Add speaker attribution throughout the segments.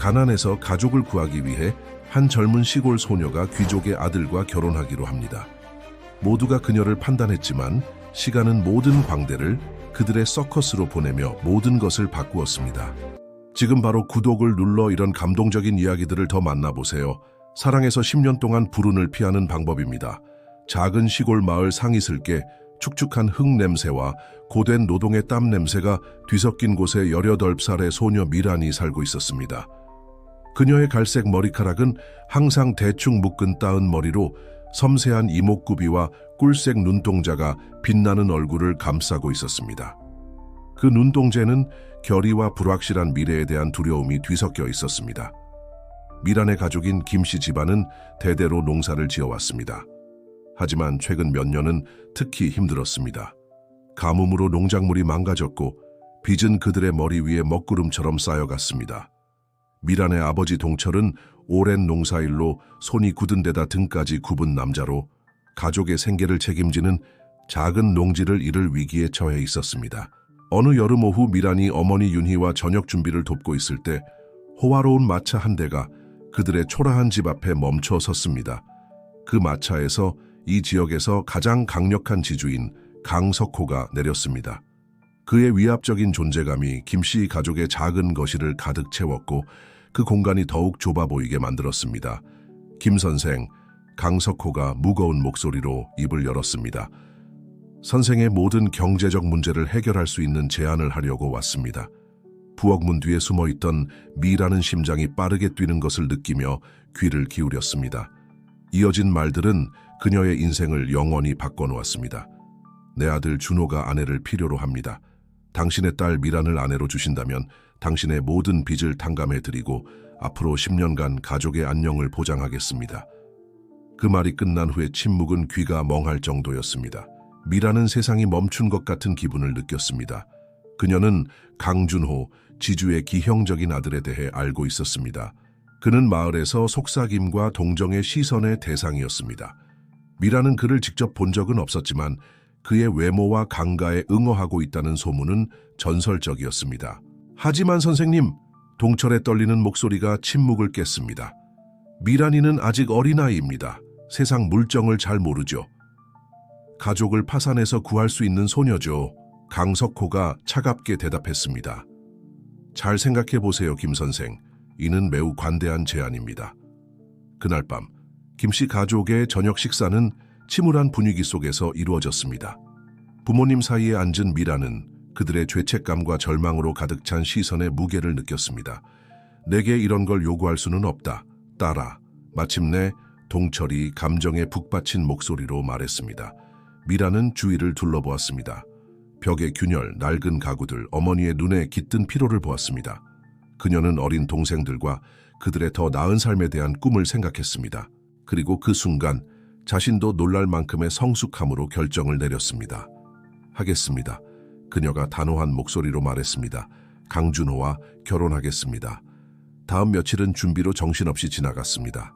Speaker 1: 가난에서 가족을 구하기 위해 한 젊은 시골 소녀가 귀족의 아들과 결혼하기로 합니다. 모두가 그녀를 판단했지만 시간은 모든 광대를 그들의 서커스로 보내며 모든 것을 바꾸었습니다. 지금 바로 구독을 눌러 이런 감동적인 이야기들을 더 만나보세요. 사랑에서 10년 동안 불운을 피하는 방법입니다. 작은 시골 마을 상이슬께 축축한 흙 냄새와 고된 노동의 땀 냄새가 뒤섞인 곳에 18살의 소녀 미란이 살고 있었습니다. 그녀의 갈색 머리카락은 항상 대충 묶은 따은 머리로 섬세한 이목구비와 꿀색 눈동자가 빛나는 얼굴을 감싸고 있었습니다. 그 눈동자에는 결의와 불확실한 미래에 대한 두려움이 뒤섞여 있었습니다. 미란의 가족인 김씨 집안은 대대로 농사를 지어왔습니다. 하지만 최근 몇 년은 특히 힘들었습니다. 가뭄으로 농작물이 망가졌고 빚은 그들의 머리 위에 먹구름처럼 쌓여갔습니다. 미란의 아버지 동철은 오랜 농사일로 손이 굳은 데다 등까지 굽은 남자로 가족의 생계를 책임지는 작은 농지를 잃을 위기에 처해 있었습니다. 어느 여름 오후 미란이 어머니 윤희와 저녁 준비를 돕고 있을 때 호화로운 마차 한 대가 그들의 초라한 집 앞에 멈춰 섰습니다. 그 마차에서 이 지역에서 가장 강력한 지주인 강석호가 내렸습니다. 그의 위압적인 존재감이 김씨 가족의 작은 거실을 가득 채웠고 그 공간이 더욱 좁아 보이게 만들었습니다. 김 선생, 강석호가 무거운 목소리로 입을 열었습니다. 선생의 모든 경제적 문제를 해결할 수 있는 제안을 하려고 왔습니다. 부엌문 뒤에 숨어있던 미라는 심장이 빠르게 뛰는 것을 느끼며 귀를 기울였습니다. 이어진 말들은 그녀의 인생을 영원히 바꿔놓았습니다. 내 아들 준호가 아내를 필요로 합니다. 당신의 딸 미란을 아내로 주신다면 당신의 모든 빚을 탕감해드리고 앞으로 10년간 가족의 안녕을 보장하겠습니다. 그 말이 끝난 후에 침묵은 귀가 멍할 정도였습니다. 미라는 세상이 멈춘 것 같은 기분을 느꼈습니다. 그녀는 강준호, 지주의 기형적인 아들에 대해 알고 있었습니다. 그는 마을에서 속삭임과 동정의 시선의 대상이었습니다. 미라는 그를 직접 본 적은 없었지만 그의 외모와 강가에 응어하고 있다는 소문은 전설적이었습니다. 하지만 선생님, 동철의 떨리는 목소리가 침묵을 깼습니다. 미란이는 아직 어린아이입니다. 세상 물정을 잘 모르죠. 가족을 파산해서 구할 수 있는 소녀죠. 강석호가 차갑게 대답했습니다. 잘 생각해 보세요, 김 선생. 이는 매우 관대한 제안입니다. 그날 밤, 김씨 가족의 저녁 식사는 침울한 분위기 속에서 이루어졌습니다. 부모님 사이에 앉은 미라는 그들의 죄책감과 절망으로 가득 찬 시선의 무게를 느꼈습니다. 내게 이런 걸 요구할 수는 없다, 딸아. 마침내 동철이 감정에 북받친 목소리로 말했습니다. 미라는 주위를 둘러보았습니다. 벽의 균열, 낡은 가구들, 어머니의 눈에 깃든 피로를 보았습니다. 그녀는 어린 동생들과 그들의 더 나은 삶에 대한 꿈을 생각했습니다. 그리고 그 순간 자신도 놀랄 만큼의 성숙함으로 결정을 내렸습니다. 하겠습니다. 그녀가 단호한 목소리로 말했습니다. 강준호와 결혼하겠습니다. 다음 며칠은 준비로 정신없이 지나갔습니다.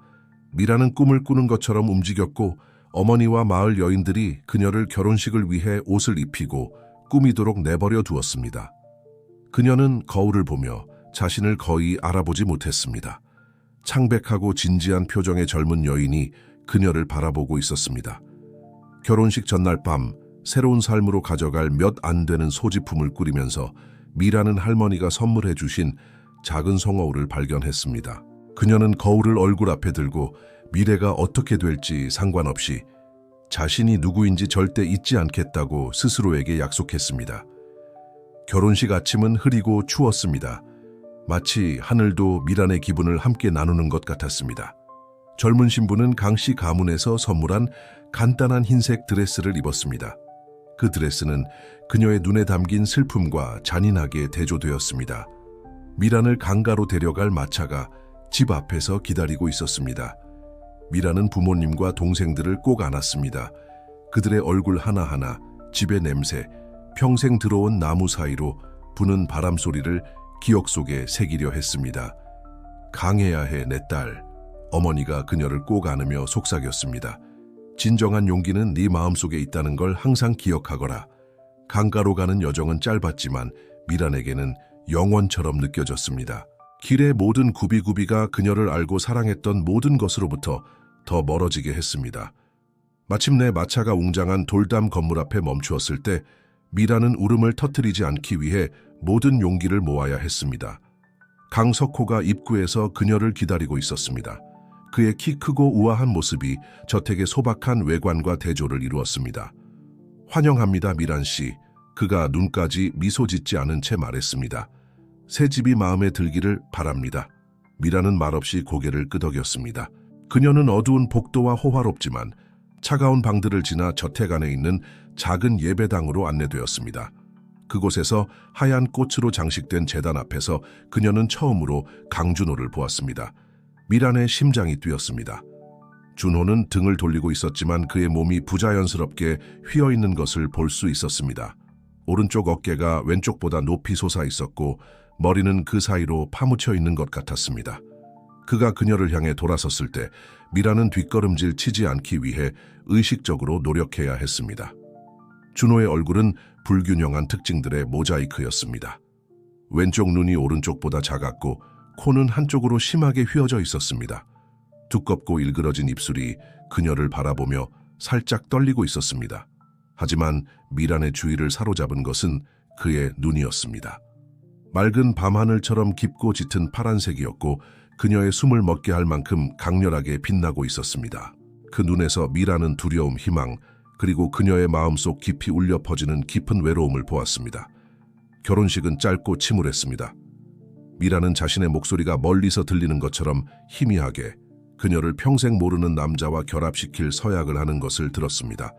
Speaker 1: 미라는 꿈을 꾸는 것처럼 움직였고 어머니와 마을 여인들이 그녀를 결혼식을 위해 옷을 입히고 꾸미도록 내버려 두었습니다. 그녀는 거울을 보며 자신을 거의 알아보지 못했습니다. 창백하고 진지한 표정의 젊은 여인이 그녀를 바라보고 있었습니다. 결혼식 전날 밤 새로운 삶으로 가져갈 몇 안 되는 소지품을 꾸리면서 미라는 할머니가 선물해 주신 작은 송어울을 발견했습니다. 그녀는 거울을 얼굴 앞에 들고 미래가 어떻게 될지 상관없이 자신이 누구인지 절대 잊지 않겠다고 스스로에게 약속했습니다. 결혼식 아침은 흐리고 추웠습니다. 마치 하늘도 미란의 기분을 함께 나누는 것 같았습니다. 젊은 신부는 강씨 가문에서 선물한 간단한 흰색 드레스를 입었습니다. 그 드레스는 그녀의 눈에 담긴 슬픔과 잔인하게 대조되었습니다. 미란을 강가로 데려갈 마차가 집 앞에서 기다리고 있었습니다. 미란은 부모님과 동생들을 꼭 안았습니다. 그들의 얼굴 하나하나, 집의 냄새, 평생 들어온 나무 사이로 부는 바람 소리를 기억 속에 새기려 했습니다. 강해야 해, 내 딸. 어머니가 그녀를 꼭 안으며 속삭였습니다. 진정한 용기는 네 마음속에 있다는 걸 항상 기억하거라. 강가로 가는 여정은 짧았지만 미란에게는 영원처럼 느껴졌습니다. 길의 모든 구비구비가 그녀를 알고 사랑했던 모든 것으로부터 더 멀어지게 했습니다. 마침내 마차가 웅장한 돌담 건물 앞에 멈추었을 때 미라는 울음을 터뜨리지 않기 위해 모든 용기를 모아야 했습니다. 강석호가 입구에서 그녀를 기다리고 있었습니다. 그의 키 크고 우아한 모습이 저택의 소박한 외관과 대조를 이루었습니다. 환영합니다, 미란 씨. 그가 눈까지 미소 짓지 않은 채 말했습니다. 새 집이 마음에 들기를 바랍니다. 미라는 말없이 고개를 끄덕였습니다. 그녀는 어두운 복도와 호화롭지만 차가운 방들을 지나 저택 안에 있는 작은 예배당으로 안내되었습니다. 그곳에서 하얀 꽃으로 장식된 제단 앞에서 그녀는 처음으로 강준호를 보았습니다. 미란의 심장이 뛰었습니다. 준호는 등을 돌리고 있었지만 그의 몸이 부자연스럽게 휘어있는 것을 볼 수 있었습니다. 오른쪽 어깨가 왼쪽보다 높이 솟아 있었고 머리는 그 사이로 파묻혀 있는 것 같았습니다. 그가 그녀를 향해 돌아섰을 때 미라는 뒷걸음질 치지 않기 위해 의식적으로 노력해야 했습니다. 준호의 얼굴은 불균형한 특징들의 모자이크였습니다. 왼쪽 눈이 오른쪽보다 작았고 코는 한쪽으로 심하게 휘어져 있었습니다. 두껍고 일그러진 입술이 그녀를 바라보며 살짝 떨리고 있었습니다. 하지만 미란의 주의를 사로잡은 것은 그의 눈이었습니다. 맑은 밤하늘처럼 깊고 짙은 파란색이었고 그녀의 숨을 먹게 할 만큼 강렬하게 빛나고 있었습니다. 그 눈에서 미라는 두려움, 희망, 그리고 그녀의 마음속 깊이 울려 퍼지는 깊은 외로움을 보았습니다. 결혼식은 짧고 침울했습니다. 미라는 자신의 목소리가 멀리서 들리는 것처럼 희미하게 그녀를 평생 모르는 남자와 결합시킬 서약을 하는 것을 들었습니다.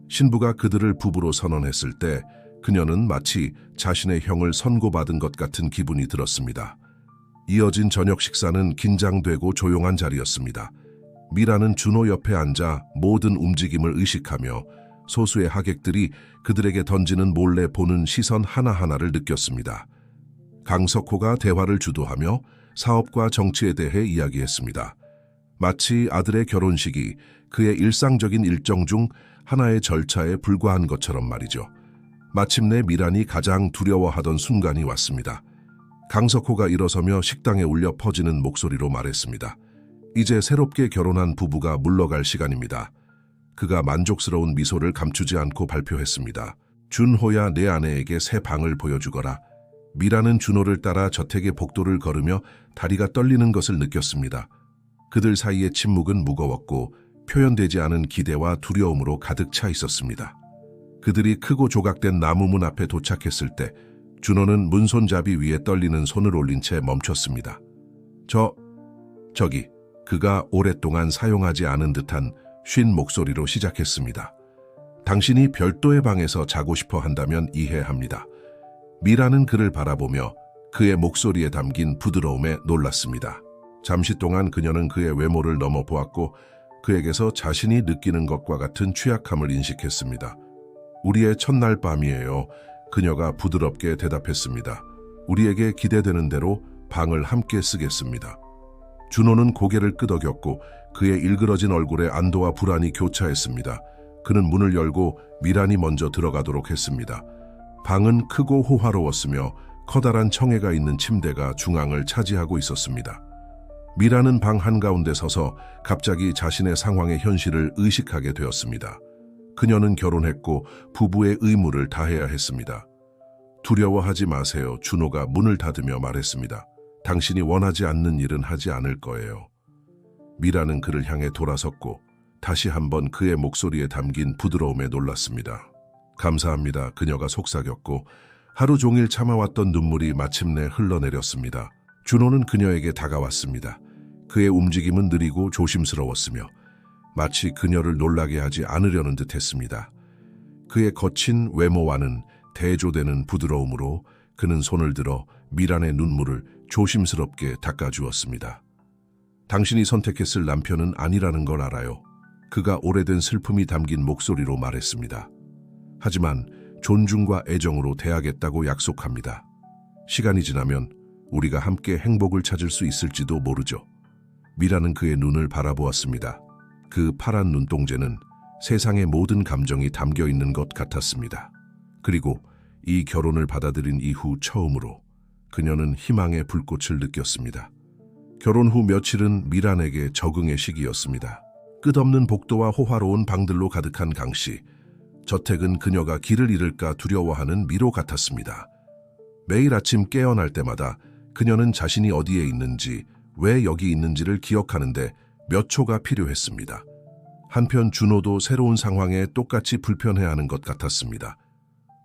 Speaker 1: 신부가 그들을 부부로 선언했을 때 그녀는 마치 자신의 형을 선고받은 것 같은 기분이 들었습니다. 이어진 저녁 식사는 긴장되고 조용한 자리였습니다. 미라는 준호 옆에 앉아 모든 움직임을 의식하며 소수의 하객들이 그들에게 던지는 몰래 보는 시선 하나하나를 느꼈습니다. 강석호가 대화를 주도하며 사업과 정치에 대해 이야기했습니다. 마치 아들의 결혼식이 그의 일상적인 일정 중 하나의 절차에 불과한 것처럼 말이죠. 마침내 미란이 가장 두려워하던 순간이 왔습니다. 강석호가 일어서며 식당에 울려 퍼지는 목소리로 말했습니다. 이제 새롭게 결혼한 부부가 물러갈 시간입니다. 그가 만족스러운 미소를 감추지 않고 발표했습니다. 준호야, 내 아내에게 새 방을 보여주거라. 미라는 준호를 따라 저택의 복도를 걸으며 다리가 떨리는 것을 느꼈습니다. 그들 사이의 침묵은 무거웠고 표현되지 않은 기대와 두려움으로 가득 차 있었습니다. 그들이 크고 조각된 나무문 앞에 도착했을 때 준호는 문손잡이 위에 떨리는 손을 올린 채 멈췄습니다. 저기, 그가 오랫동안 사용하지 않은 듯한 쉰 목소리로 시작했습니다. 당신이 별도의 방에서 자고 싶어 한다면 이해합니다. 미라는 그를 바라보며 그의 목소리에 담긴 부드러움에 놀랐습니다. 잠시 동안 그녀는 그의 외모를 넘어보았고 그에게서 자신이 느끼는 것과 같은 취약함을 인식했습니다. 우리의 첫날 밤이에요. 그녀가 부드럽게 대답했습니다. 우리에게 기대되는 대로 방을 함께 쓰겠습니다. 준호는 고개를 끄덕였고 그의 일그러진 얼굴에 안도와 불안이 교차했습니다. 그는 문을 열고 미란이 먼저 들어가도록 했습니다. 방은 크고 호화로웠으며 커다란 청해가 있는 침대가 중앙을 차지하고 있었습니다. 미란은 방 한가운데 서서 갑자기 자신의 상황의 현실을 의식하게 되었습니다. 그녀는 결혼했고 부부의 의무를 다해야 했습니다. 두려워하지 마세요. 준호가 문을 닫으며 말했습니다. 당신이 원하지 않는 일은 하지 않을 거예요. 미라는 그를 향해 돌아섰고 다시 한번 그의 목소리에 담긴 부드러움에 놀랐습니다. 감사합니다. 그녀가 속삭였고 하루 종일 참아왔던 눈물이 마침내 흘러내렸습니다. 준호는 그녀에게 다가왔습니다. 그의 움직임은 느리고 조심스러웠으며 마치 그녀를 놀라게 하지 않으려는 듯 했습니다. 그의 거친 외모와는 대조되는 부드러움으로 그는 손을 들어 미란의 눈물을 조심스럽게 닦아주었습니다. 당신이 선택했을 남편은 아니라는 걸 알아요. 그가 오래된 슬픔이 담긴 목소리로 말했습니다. 하지만 존중과 애정으로 대하겠다고 약속합니다. 시간이 지나면 우리가 함께 행복을 찾을 수 있을지도 모르죠. 미라는 그의 눈을 바라보았습니다. 그 파란 눈동자는 세상의 모든 감정이 담겨 있는 것 같았습니다. 그리고 이 결혼을 받아들인 이후 처음으로 그녀는 희망의 불꽃을 느꼈습니다. 결혼 후 며칠은 미란에게 적응의 시기였습니다. 끝없는 복도와 호화로운 방들로 가득한 강씨. 저택은 그녀가 길을 잃을까 두려워하는 미로 같았습니다. 매일 아침 깨어날 때마다 그녀는 자신이 어디에 있는지, 왜 여기 있는지를 기억하는데 몇 초가 필요했습니다. 한편 준호도 새로운 상황에 똑같이 불편해하는 것 같았습니다.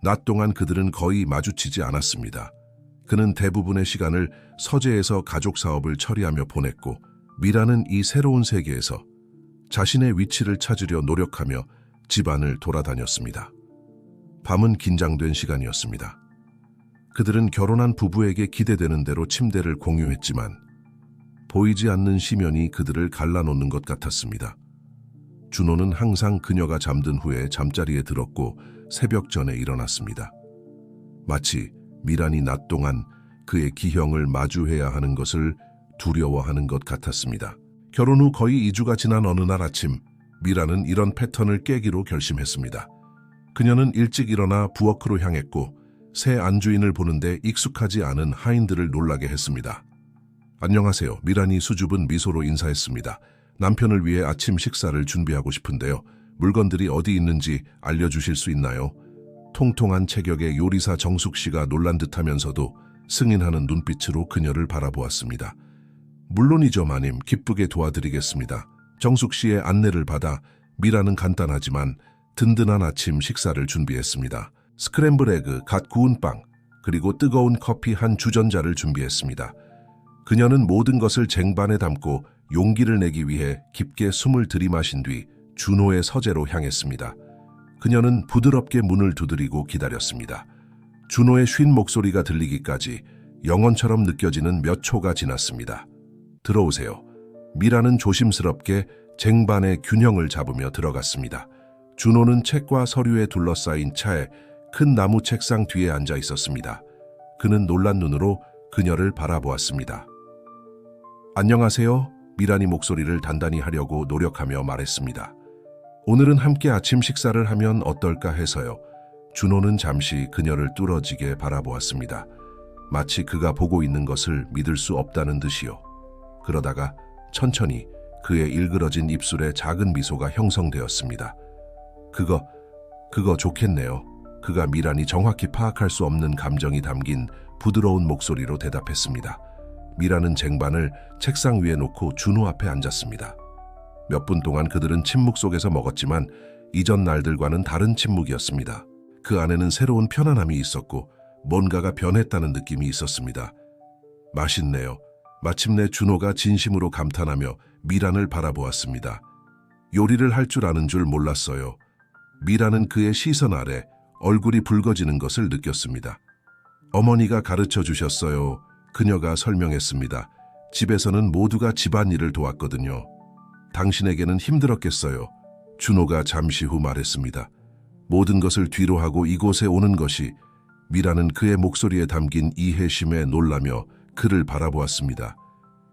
Speaker 1: 낮 동안 그들은 거의 마주치지 않았습니다. 그는 대부분의 시간을 서재에서 가족 사업을 처리하며 보냈고, 미라는 이 새로운 세계에서 자신의 위치를 찾으려 노력하며 집안을 돌아다녔습니다. 밤은 긴장된 시간이었습니다. 그들은 결혼한 부부에게 기대되는 대로 침대를 공유했지만 보이지 않는 시면이 그들을 갈라놓는 것 같았습니다. 준호는 항상 그녀가 잠든 후에 잠자리에 들었고 새벽 전에 일어났습니다. 마치 미란이 낮 동안 그의 기형을 마주해야 하는 것을 두려워하는 것 같았습니다. 결혼 후 거의 2주가 지난 어느 날 아침, 미란은 이런 패턴을 깨기로 결심했습니다. 그녀는 일찍 일어나 부엌으로 향했고 새 안주인을 보는데 익숙하지 않은 하인들을 놀라게 했습니다. 안녕하세요. 미란이 수줍은 미소로 인사했습니다. 남편을 위해 아침 식사를 준비하고 싶은데요. 물건들이 어디 있는지 알려주실 수 있나요? 통통한 체격의 요리사 정숙 씨가 놀란 듯하면서도 승인하는 눈빛으로 그녀를 바라보았습니다. 물론이죠, 마님. 기쁘게 도와드리겠습니다. 정숙 씨의 안내를 받아 미라는 간단하지만 든든한 아침 식사를 준비했습니다. 스크램블 에그, 갓 구운 빵, 그리고 뜨거운 커피 한 주전자를 준비했습니다. 그녀는 모든 것을 쟁반에 담고 용기를 내기 위해 깊게 숨을 들이마신 뒤 준호의 서재로 향했습니다. 그녀는 부드럽게 문을 두드리고 기다렸습니다. 준호의 쉰 목소리가 들리기까지 영원처럼 느껴지는 몇 초가 지났습니다. 들어오세요. 미라는 조심스럽게 쟁반의 균형을 잡으며 들어갔습니다. 준호는 책과 서류에 둘러싸인 차에 큰 나무 책상 뒤에 앉아 있었습니다. 그는 놀란 눈으로 그녀를 바라보았습니다. 안녕하세요. 미란이 목소리를 단단히 하려고 노력하며 말했습니다. 오늘은 함께 아침 식사를 하면 어떨까 해서요. 준호는 잠시 그녀를 뚫어지게 바라보았습니다. 마치 그가 보고 있는 것을 믿을 수 없다는 듯이요. 그러다가 천천히 그의 일그러진 입술에 작은 미소가 형성되었습니다. 그거 좋겠네요. 그가 미란이 정확히 파악할 수 없는 감정이 담긴 부드러운 목소리로 대답했습니다. 미란은 쟁반을 책상 위에 놓고 준호 앞에 앉았습니다. 몇 분 동안 그들은 침묵 속에서 먹었지만 이전 날들과는 다른 침묵이었습니다. 그 안에는 새로운 편안함이 있었고 뭔가가 변했다는 느낌이 있었습니다. 맛있네요. 마침내 준호가 진심으로 감탄하며 미란을 바라보았습니다. 요리를 할 줄 아는 줄 몰랐어요. 미란은 그의 시선 아래 얼굴이 붉어지는 것을 느꼈습니다. 어머니가 가르쳐 주셨어요. 그녀가 설명했습니다. 집에서는 모두가 집안일을 도왔거든요. 당신에게는 힘들었겠어요. 준호가 잠시 후 말했습니다. 모든 것을 뒤로 하고 이곳에 오는 것이. 미라는 그의 목소리에 담긴 이해심에 놀라며 그를 바라보았습니다.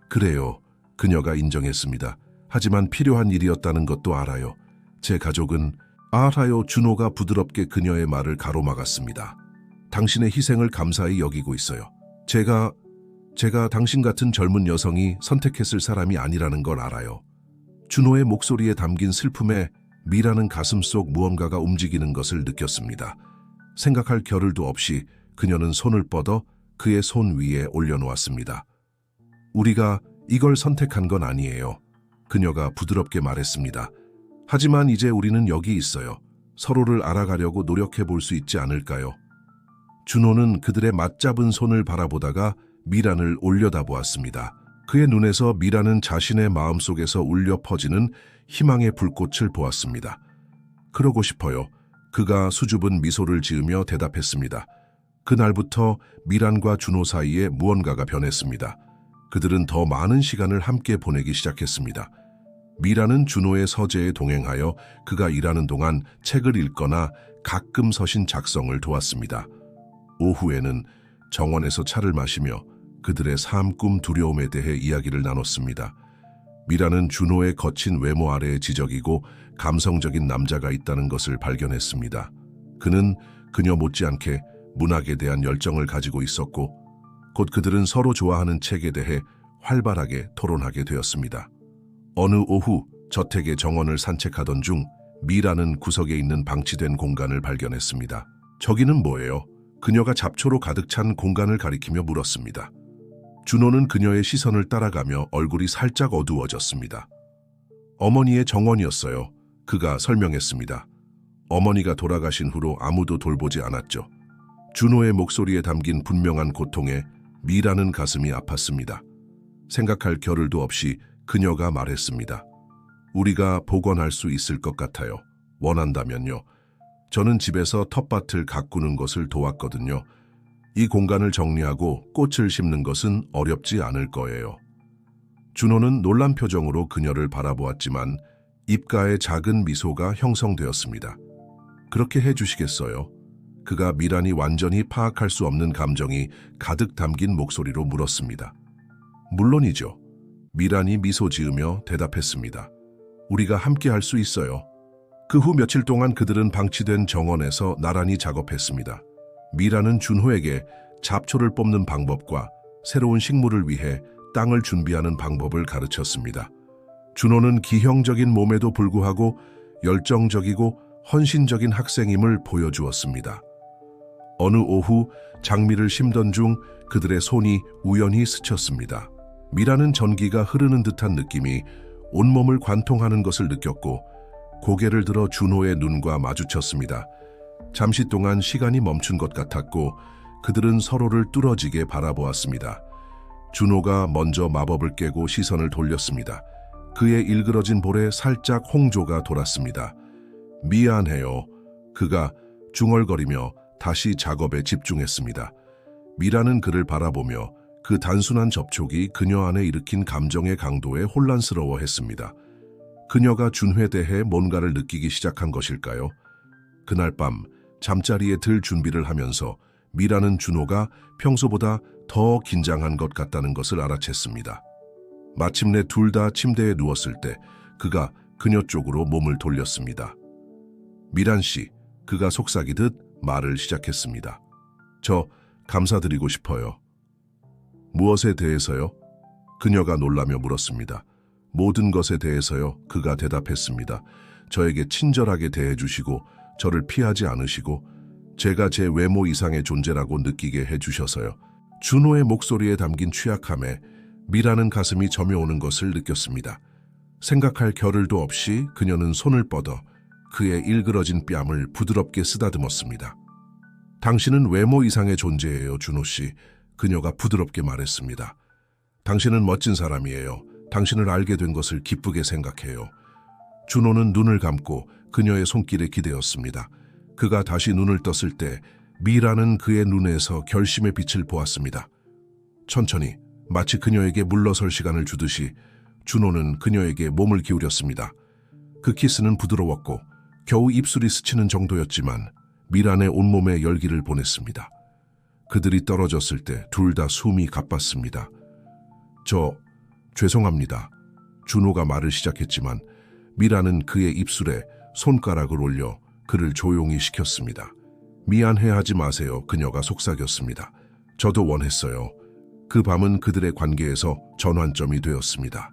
Speaker 1: 그래요. 그녀가 인정했습니다. 하지만 필요한 일이었다는 것도 알아요. 제 가족은 알아요. 준호가 부드럽게 그녀의 말을 가로막았습니다. 당신의 희생을 감사히 여기고 있어요. 제가 당신 같은 젊은 여성이 선택했을 사람이 아니라는 걸 알아요. 준호의 목소리에 담긴 슬픔에 미라는 가슴속 무언가가 움직이는 것을 느꼈습니다. 생각할 겨를도 없이 그녀는 손을 뻗어 그의 손 위에 올려놓았습니다. 우리가 이걸 선택한 건 아니에요. 그녀가 부드럽게 말했습니다. 하지만 이제 우리는 여기 있어요. 서로를 알아가려고 노력해 볼 수 있지 않을까요? 준호는 그들의 맞잡은 손을 바라보다가 미란을 올려다보았습니다. 그의 눈에서 미란은 자신의 마음속에서 울려 퍼지는 희망의 불꽃을 보았습니다. 그러고 싶어요. 그가 수줍은 미소를 지으며 대답했습니다. 그날부터 미란과 준호 사이에 무언가가 변했습니다. 그들은 더 많은 시간을 함께 보내기 시작했습니다. 미란은 준호의 서재에 동행하여 그가 일하는 동안 책을 읽거나 가끔 서신 작성을 도왔습니다. 오후에는 정원에서 차를 마시며 그들의 삶, 꿈, 두려움에 대해 이야기를 나눴습니다. 미라는 준호의 거친 외모 아래에 지적이고 감성적인 남자가 있다는 것을 발견했습니다. 그는 그녀 못지않게 문학에 대한 열정을 가지고 있었고 곧 그들은 서로 좋아하는 책에 대해 활발하게 토론하게 되었습니다. 어느 오후 저택의 정원을 산책하던 중 미라는 구석에 있는 방치된 공간을 발견했습니다. 저기는 뭐예요? 그녀가 잡초로 가득 찬 공간을 가리키며 물었습니다. 준호는 그녀의 시선을 따라가며 얼굴이 살짝 어두워졌습니다. 어머니의 정원이었어요. 그가 설명했습니다. 어머니가 돌아가신 후로 아무도 돌보지 않았죠. 준호의 목소리에 담긴 분명한 고통에 미라는 가슴이 아팠습니다. 생각할 겨를도 없이 그녀가 말했습니다. 우리가 복원할 수 있을 것 같아요. 원한다면요. 저는 집에서 텃밭을 가꾸는 것을 도왔거든요. 이 공간을 정리하고 꽃을 심는 것은 어렵지 않을 거예요. 준호는 놀란 표정으로 그녀를 바라보았지만 입가에 작은 미소가 형성되었습니다. 그렇게 해주시겠어요? 그가 미란이 완전히 파악할 수 없는 감정이 가득 담긴 목소리로 물었습니다. 물론이죠. 미란이 미소 지으며 대답했습니다. 우리가 함께 할 수 있어요. 그 후 며칠 동안 그들은 방치된 정원에서 나란히 작업했습니다. 미라는 준호에게 잡초를 뽑는 방법과 새로운 식물을 위해 땅을 준비하는 방법을 가르쳤습니다. 준호는 기형적인 몸에도 불구하고 열정적이고 헌신적인 학생임을 보여주었습니다. 어느 오후 장미를 심던 중 그들의 손이 우연히 스쳤습니다. 미라는 전기가 흐르는 듯한 느낌이 온몸을 관통하는 것을 느꼈고 고개를 들어 준호의 눈과 마주쳤습니다. 잠시 동안 시간이 멈춘 것 같았고 그들은 서로를 뚫어지게 바라보았습니다. 준호가 먼저 마법을 깨고 시선을 돌렸습니다. 그의 일그러진 볼에 살짝 홍조가 돌았습니다. 미안해요. 그가 중얼거리며 다시 작업에 집중했습니다. 미라는 그를 바라보며 그 단순한 접촉이 그녀 안에 일으킨 감정의 강도에 혼란스러워했습니다. 그녀가 준호에 대해 뭔가를 느끼기 시작한 것일까요? 그날 밤 잠자리에 들 준비를 하면서 미라는 준호가 평소보다 더 긴장한 것 같다는 것을 알아챘습니다. 마침내 둘 다 침대에 누웠을 때 그가 그녀 쪽으로 몸을 돌렸습니다. 미란 씨, 그가 속삭이듯 말을 시작했습니다. 저 감사드리고 싶어요. 무엇에 대해서요? 그녀가 놀라며 물었습니다. 모든 것에 대해서요. 그가 대답했습니다. 저에게 친절하게 대해주시고 저를 피하지 않으시고 제가 제 외모 이상의 존재라고 느끼게 해주셔서요. 준호의 목소리에 담긴 취약함에 미라는 가슴이 저며오는 것을 느꼈습니다. 생각할 겨를도 없이 그녀는 손을 뻗어 그의 일그러진 뺨을 부드럽게 쓰다듬었습니다. 당신은 외모 이상의 존재예요, 준호 씨. 그녀가 부드럽게 말했습니다. 당신은 멋진 사람이에요. 당신을 알게 된 것을 기쁘게 생각해요. 준호는 눈을 감고 그녀의 손길에 기대었습니다. 그가 다시 눈을 떴을 때 미라는 그의 눈에서 결심의 빛을 보았습니다. 천천히 마치 그녀에게 물러설 시간을 주듯이 준호는 그녀에게 몸을 기울였습니다. 그 키스는 부드러웠고 겨우 입술이 스치는 정도였지만 미란의 온몸에 열기를 보냈습니다. 그들이 떨어졌을 때 둘 다 숨이 가빴습니다. 죄송합니다. 준호가 말을 시작했지만 미라는 그의 입술에 손가락을 올려 그를 조용히 시켰습니다. 미안해하지 마세요. 그녀가 속삭였습니다. 저도 원했어요. 그 밤은 그들의 관계에서 전환점이 되었습니다.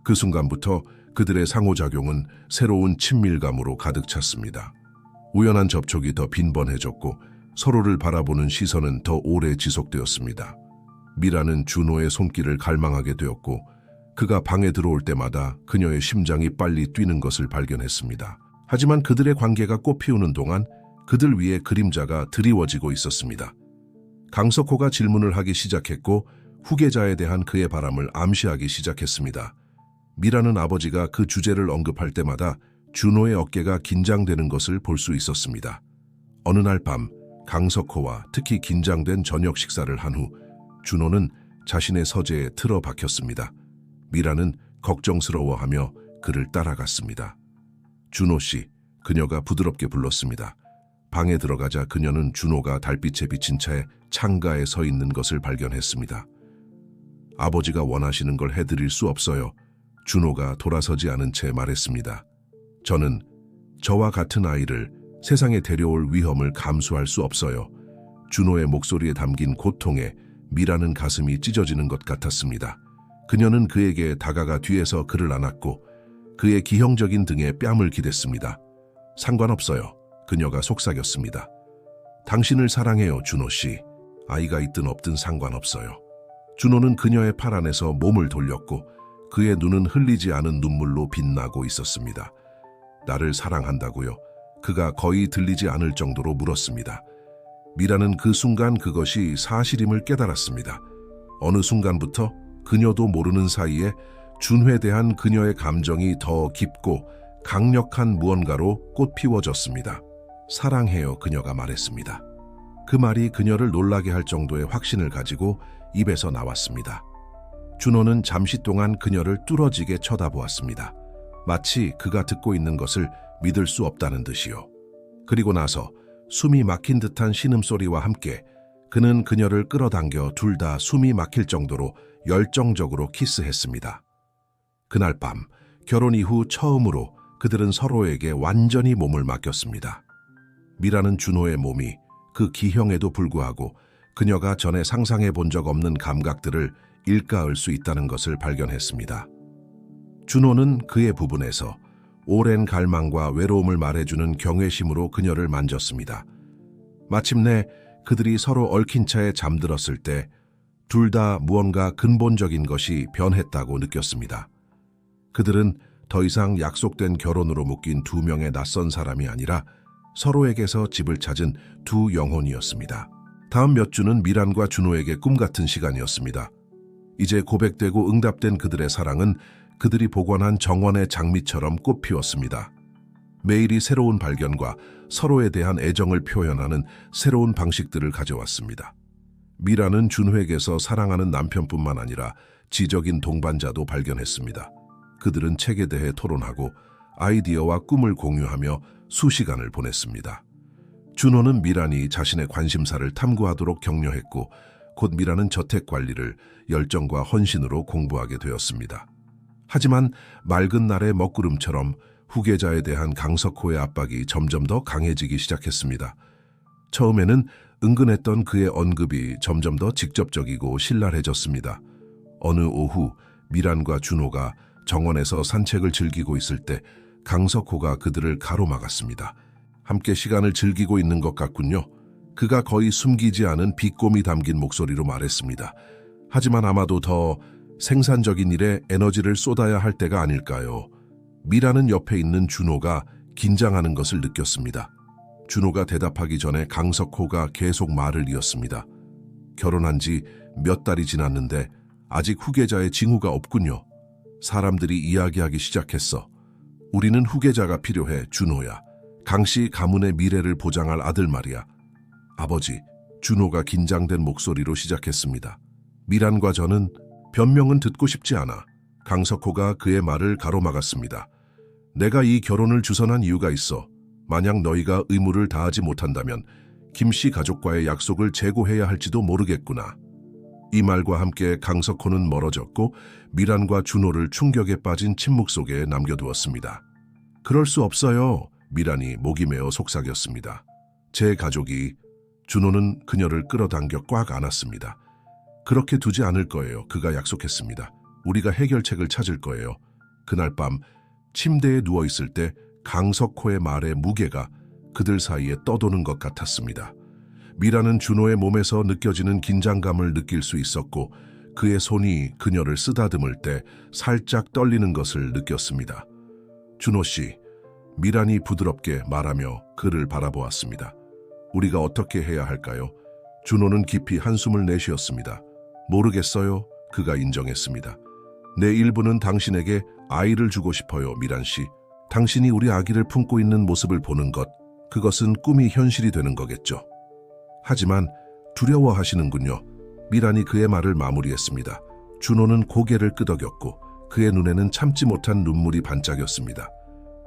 Speaker 1: 그 순간부터 그들의 상호작용은 새로운 친밀감으로 가득 찼습니다. 우연한 접촉이 더 빈번해졌고 서로를 바라보는 시선은 더 오래 지속되었습니다. 미라는 준호의 손길을 갈망하게 되었고 그가 방에 들어올 때마다 그녀의 심장이 빨리 뛰는 것을 발견했습니다. 하지만 그들의 관계가 꽃피우는 동안 그들 위에 그림자가 드리워지고 있었습니다. 강석호가 질문을 하기 시작했고 후계자에 대한 그의 바람을 암시하기 시작했습니다. 미라는 아버지가 그 주제를 언급할 때마다 준호의 어깨가 긴장되는 것을 볼 수 있었습니다. 어느 날 밤 강석호와 특히 긴장된 저녁 식사를 한 후 준호는 자신의 서재에 틀어박혔습니다. 미라는 걱정스러워하며 그를 따라갔습니다. 준호 씨, 그녀가 부드럽게 불렀습니다. 방에 들어가자 그녀는 준호가 달빛에 비친 차에 창가에 서 있는 것을 발견했습니다. 아버지가 원하시는 걸 해드릴 수 없어요. 준호가 돌아서지 않은 채 말했습니다. 저는 저와 같은 아이를 세상에 데려올 위험을 감수할 수 없어요. 준호의 목소리에 담긴 고통에 미라는 가슴이 찢어지는 것 같았습니다. 그녀는 그에게 다가가 뒤에서 그를 안았고 그의 기형적인 등에 뺨을 기댔습니다. 상관없어요. 그녀가 속삭였습니다. 당신을 사랑해요, 준호 씨. 아이가 있든 없든 상관없어요. 준호는 그녀의 팔 안에서 몸을 돌렸고 그의 눈은 흘리지 않은 눈물로 빛나고 있었습니다. 나를 사랑한다고요? 그가 거의 들리지 않을 정도로 물었습니다. 미라는 그 순간 그것이 사실임을 깨달았습니다. 어느 순간부터 그녀도 모르는 사이에 준호에 대한 그녀의 감정이 더 깊고 강력한 무언가로 꽃피워졌습니다. 사랑해요, 그녀가 말했습니다. 그 말이 그녀를 놀라게 할 정도의 확신을 가지고 입에서 나왔습니다. 준호는 잠시 동안 그녀를 뚫어지게 쳐다보았습니다. 마치 그가 듣고 있는 것을 믿을 수 없다는 듯이요. 그리고 나서 숨이 막힌 듯한 신음소리와 함께 그는 그녀를 끌어당겨 둘 다 숨이 막힐 정도로 열정적으로 키스했습니다. 그날 밤 결혼 이후 처음으로 그들은 서로에게 완전히 몸을 맡겼습니다. 미라는 준호의 몸이 그 기형에도 불구하고 그녀가 전에 상상해 본 적 없는 감각들을 일가을 수 있다는 것을 발견했습니다. 준호는 그의 부분에서 오랜 갈망과 외로움을 말해주는 경외심으로 그녀를 만졌습니다. 마침내 그들이 서로 얽힌 채 잠들었을 때 둘 다 무언가 근본적인 것이 변했다고 느꼈습니다. 그들은 더 이상 약속된 결혼으로 묶인 두 명의 낯선 사람이 아니라 서로에게서 집을 찾은 두 영혼이었습니다. 다음 몇 주는 미란과 준호에게 꿈같은 시간이었습니다. 이제 고백되고 응답된 그들의 사랑은 그들이 복원한 정원의 장미처럼 꽃피웠습니다. 매일이 새로운 발견과 서로에 대한 애정을 표현하는 새로운 방식들을 가져왔습니다. 미라는 준호에게서 사랑하는 남편뿐만 아니라 지적인 동반자도 발견했습니다. 그들은 책에 대해 토론하고 아이디어와 꿈을 공유하며 수시간을 보냈습니다. 준호는 미란이 자신의 관심사를 탐구하도록 격려했고 곧 미란은 저택 관리를 열정과 헌신으로 공부하게 되었습니다. 하지만 맑은 날의 먹구름처럼 후계자에 대한 강석호의 압박이 점점 더 강해지기 시작했습니다. 처음에는 은근했던 그의 언급이 점점 더 직접적이고 신랄해졌습니다. 어느 오후 미란과 준호가 정원에서 산책을 즐기고 있을 때 강석호가 그들을 가로막았습니다. 함께 시간을 즐기고 있는 것 같군요. 그가 거의 숨기지 않은 비꼼이 담긴 목소리로 말했습니다. 하지만 아마도 더 생산적인 일에 에너지를 쏟아야 할 때가 아닐까요? 미라는 옆에 있는 준호가 긴장하는 것을 느꼈습니다. 준호가 대답하기 전에 강석호가 계속 말을 이었습니다. 결혼한 지 몇 달이 지났는데 아직 후계자의 징후가 없군요. 사람들이 이야기하기 시작했어. 우리는 후계자가 필요해, 준호야. 강씨 가문의 미래를 보장할 아들 말이야. 아버지, 준호가 긴장된 목소리로 시작했습니다. 미란과 저는 변명은 듣고 싶지 않아. 강석호가 그의 말을 가로막았습니다. 내가 이 결혼을 주선한 이유가 있어. 만약 너희가 의무를 다하지 못한다면 김씨 가족과의 약속을 재고해야 할지도 모르겠구나. 이 말과 함께 강석호는 멀어졌고 미란과 준호를 충격에 빠진 침묵 속에 남겨두었습니다. 그럴 수 없어요. 미란이 목이 메어 속삭였습니다. 제 가족이... 준호는 그녀를 끌어당겨 꽉 안았습니다. 그렇게 두지 않을 거예요. 그가 약속했습니다. 우리가 해결책을 찾을 거예요. 그날 밤 침대에 누워있을 때 강석호의 말의 무게가 그들 사이에 떠도는 것 같았습니다. 미라는 준호의 몸에서 느껴지는 긴장감을 느낄 수 있었고 그의 손이 그녀를 쓰다듬을 때 살짝 떨리는 것을 느꼈습니다. 준호 씨, 미란이 부드럽게 말하며 그를 바라보았습니다. 우리가 어떻게 해야 할까요? 준호는 깊이 한숨을 내쉬었습니다. 모르겠어요. 그가 인정했습니다. 내 일부는 당신에게 아이를 주고 싶어요, 미란 씨. 당신이 우리 아기를 품고 있는 모습을 보는 것, 그것은 꿈이 현실이 되는 거겠죠. 하지만 두려워하시는군요. 미란이 그의 말을 마무리했습니다. 준호는 고개를 끄덕였고 그의 눈에는 참지 못한 눈물이 반짝였습니다.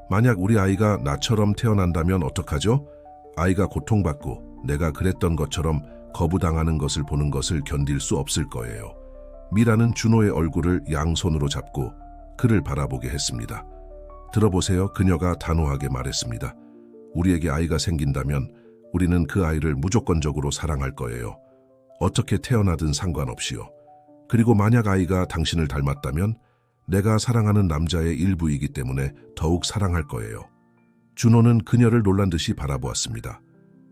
Speaker 1: 만약 우리 아이가 나처럼 태어난다면 어떡하죠? 아이가 고통받고 내가 그랬던 것처럼 거부당하는 것을 보는 것을 견딜 수 없을 거예요. 미라는 준호의 얼굴을 양손으로 잡고 그를 바라보게 했습니다. 들어보세요. 그녀가 단호하게 말했습니다. 우리에게 아이가 생긴다면 우리는 그 아이를 무조건적으로 사랑할 거예요. 어떻게 태어나든 상관없이요. 그리고 만약 아이가 당신을 닮았다면 내가 사랑하는 남자의 일부이기 때문에 더욱 사랑할 거예요. 준호는 그녀를 놀란 듯이 바라보았습니다.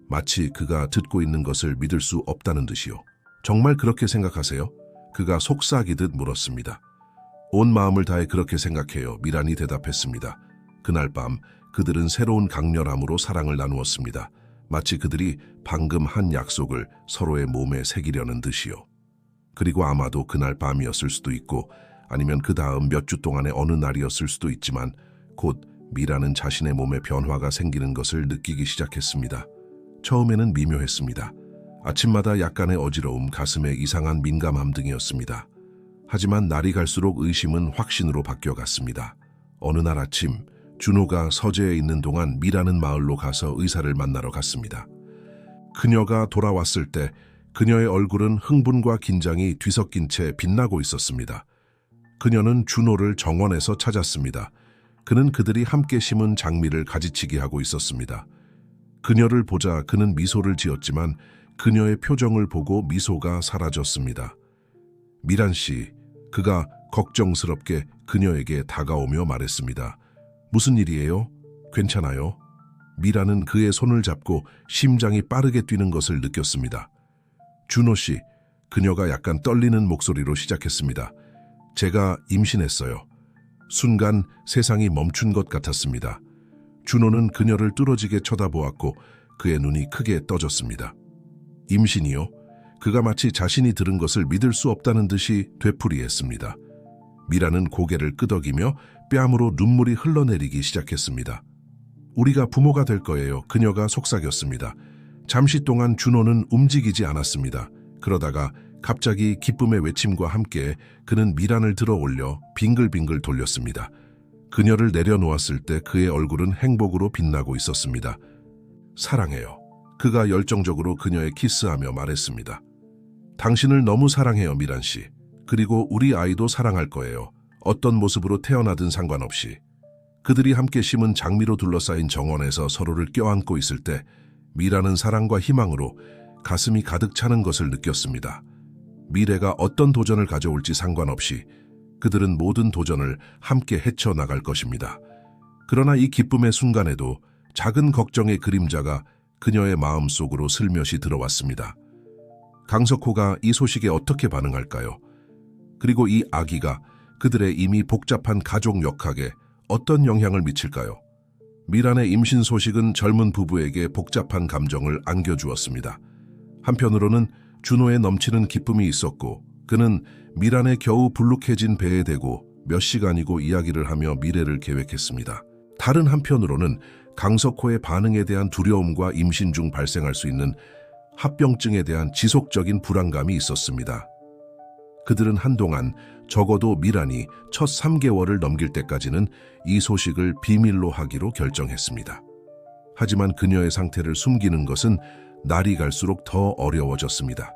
Speaker 1: 마치 그가 듣고 있는 것을 믿을 수 없다는 듯이요. 정말 그렇게 생각하세요? 그가 속삭이듯 물었습니다. 온 마음을 다해 그렇게 생각해요. 미란이 대답했습니다. 그날 밤 그들은 새로운 강렬함으로 사랑을 나누었습니다. 마치 그들이 방금 한 약속을 서로의 몸에 새기려는 듯이요. 그리고 아마도 그날 밤이었을 수도 있고 아니면 그 다음 몇 주 동안의 어느 날이었을 수도 있지만 곧 미라는 자신의 몸에 변화가 생기는 것을 느끼기 시작했습니다. 처음에는 미묘했습니다. 아침마다 약간의 어지러움, 가슴에 이상한 민감함 등이었습니다. 하지만 날이 갈수록 의심은 확신으로 바뀌어갔습니다. 어느 날 아침 준호가 서재에 있는 동안 미라는 마을로 가서 의사를 만나러 갔습니다. 그녀가 돌아왔을 때 그녀의 얼굴은 흥분과 긴장이 뒤섞인 채 빛나고 있었습니다. 그녀는 준호를 정원에서 찾았습니다. 그는 그들이 함께 심은 장미를 가지치기 하고 있었습니다. 그녀를 보자 그는 미소를 지었지만 그녀의 표정을 보고 미소가 사라졌습니다. 미란 씨, 그가 걱정스럽게 그녀에게 다가오며 말했습니다. 무슨 일이에요? 괜찮아요? 미라는 그의 손을 잡고 심장이 빠르게 뛰는 것을 느꼈습니다. 준호 씨, 그녀가 약간 떨리는 목소리로 시작했습니다. 제가 임신했어요. 순간 세상이 멈춘 것 같았습니다. 준호는 그녀를 뚫어지게 쳐다보았고 그의 눈이 크게 떠졌습니다. 임신이요? 그가 마치 자신이 들은 것을 믿을 수 없다는 듯이 되풀이했습니다. 미라는 고개를 끄덕이며 뺨으로 눈물이 흘러내리기 시작했습니다. 우리가 부모가 될 거예요. 그녀가 속삭였습니다. 잠시 동안 준호는 움직이지 않았습니다. 그러다가 갑자기 기쁨의 외침과 함께 그는 미란을 들어 올려 빙글빙글 돌렸습니다. 그녀를 내려놓았을 때 그의 얼굴은 행복으로 빛나고 있었습니다. 사랑해요. 그가 열정적으로 그녀에 키스하며 말했습니다. 당신을 너무 사랑해요, 미란 씨. 그리고 우리 아이도 사랑할 거예요. 어떤 모습으로 태어나든 상관없이. 그들이 함께 심은 장미로 둘러싸인 정원에서 서로를 껴안고 있을 때 미라는 사랑과 희망으로 가슴이 가득 차는 것을 느꼈습니다. 미래가 어떤 도전을 가져올지 상관없이 그들은 모든 도전을 함께 헤쳐나갈 것입니다. 그러나 이 기쁨의 순간에도 작은 걱정의 그림자가 그녀의 마음속으로 슬며시 들어왔습니다. 강석호가 이 소식에 어떻게 반응할까요? 그리고 이 아기가 그들의 이미 복잡한 가족 역학에 어떤 영향을 미칠까요? 미란의 임신 소식은 젊은 부부에게 복잡한 감정을 안겨주었습니다. 한편으로는 준호에 넘치는 기쁨이 있었고 그는 미란의 겨우 불룩해진 배에 대고 몇 시간이고 이야기를 하며 미래를 계획했습니다. 다른 한편으로는 강석호의 반응에 대한 두려움과 임신 중 발생할 수 있는 합병증에 대한 지속적인 불안감이 있었습니다. 그들은 한동안 적어도 미란이 첫 3개월을 넘길 때까지는 이 소식을 비밀로 하기로 결정했습니다. 하지만 그녀의 상태를 숨기는 것은 날이 갈수록 더 어려워졌습니다.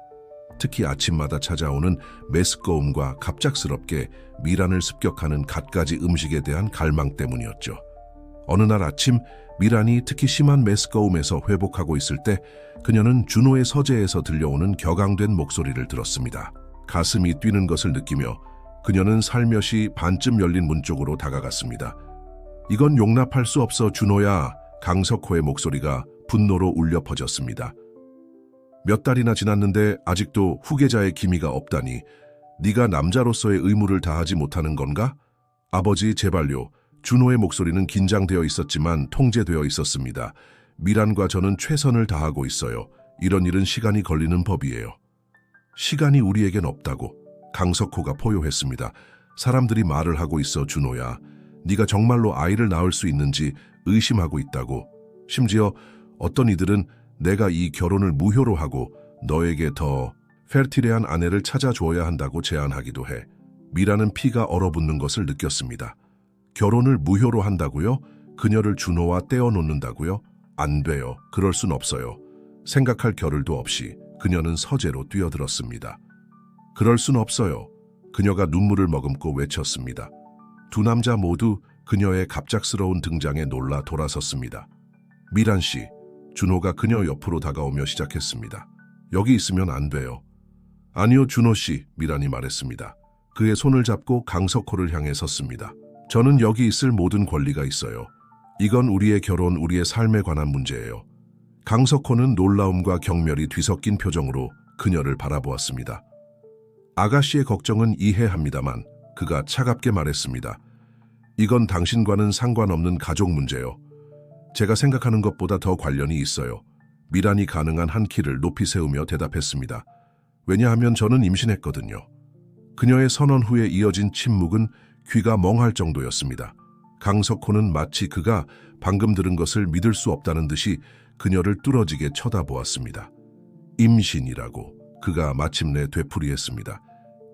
Speaker 1: 특히 아침마다 찾아오는 메스꺼움과 갑작스럽게 미란을 습격하는 갖가지 음식에 대한 갈망 때문이었죠. 어느 날 아침 미란이 특히 심한 메스꺼움에서 회복하고 있을 때 그녀는 준호의 서재에서 들려오는 격앙된 목소리를 들었습니다. 가슴이 뛰는 것을 느끼며 그녀는 살며시 반쯤 열린 문 쪽으로 다가갔습니다. 이건 용납할 수 없어, 준호야. 강석호의 목소리가 분노로 울려 퍼졌습니다. 몇 달이나 지났는데 아직도 후계자의 기미가 없다니 네가 남자로서의 의무를 다하지 못하는 건가? 아버지, 제발요. 준호의 목소리는 긴장되어 있었지만 통제되어 있었습니다. 미란과 저는 최선을 다하고 있어요. 이런 일은 시간이 걸리는 법이에요. 시간이 우리에겐 없다고 강석호가 포효했습니다. 사람들이 말을 하고 있어, 준호야. 네가 정말로 아이를 낳을 수 있는지 의심하고 있다고. 심지어 어떤 이들은 내가 이 결혼을 무효로 하고 너에게 더 페르티레한 아내를 찾아줘야 한다고 제안하기도 해. 미라는 피가 얼어붙는 것을 느꼈습니다. 결혼을 무효로 한다고요? 그녀를 준호와 떼어놓는다고요? 안 돼요. 그럴 순 없어요. 생각할 겨를도 없이 그녀는 서재로 뛰어들었습니다. 그럴 순 없어요. 그녀가 눈물을 머금고 외쳤습니다. 두 남자 모두 그녀의 갑작스러운 등장에 놀라 돌아섰습니다. 미란 씨, 준호가 그녀 옆으로 다가오며 시작했습니다. 여기 있으면 안 돼요. 아니요, 준호 씨, 미란이 말했습니다. 그의 손을 잡고 강석호를 향해 섰습니다. 저는 여기 있을 모든 권리가 있어요. 이건 우리의 결혼, 우리의 삶에 관한 문제예요. 강석호는 놀라움과 경멸이 뒤섞인 표정으로 그녀를 바라보았습니다. 아가씨의 걱정은 이해합니다만 그가 차갑게 말했습니다. 이건 당신과는 상관없는 가족 문제요. 제가 생각하는 것보다 더 관련이 있어요. 미란이 가능한 한 키를 높이 세우며 대답했습니다. 왜냐하면 저는 임신했거든요. 그녀의 선언 후에 이어진 침묵은 귀가 멍할 정도였습니다. 강석호는 마치 그가 방금 들은 것을 믿을 수 없다는 듯이 그녀를 뚫어지게 쳐다보았습니다. 임신이라고 그가 마침내 되풀이했습니다.